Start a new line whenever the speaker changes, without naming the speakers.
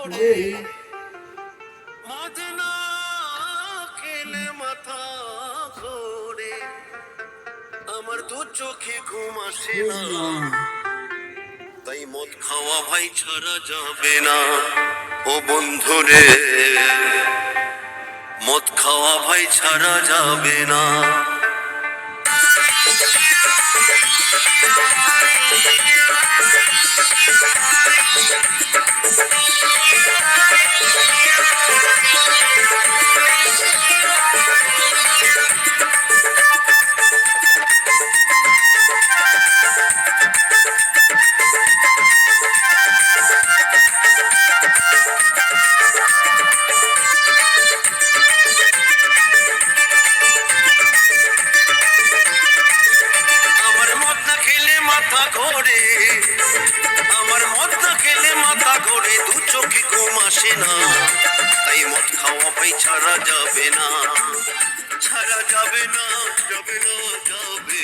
ঘোরে,
মদ না খেলে মাথা ঘোরে, আমার দু চোখে ঘুম আসে না, তাই মদ খাওয়া ভাই ছাড়া যাবে না। ও বন্ধুরে, মদ খাওয়া ভাই ছাড়া যাবে না। আমার মদ না খেলে মাথা ঘোরে, আমার মদ না খেলে মাথা ঘোরে, দু চোখে ঘুম আসে না, তাই মদ খাওয়া ভাই ছাড়া যাবে না, ছাড়া যাবে না, যাবে না, যাবে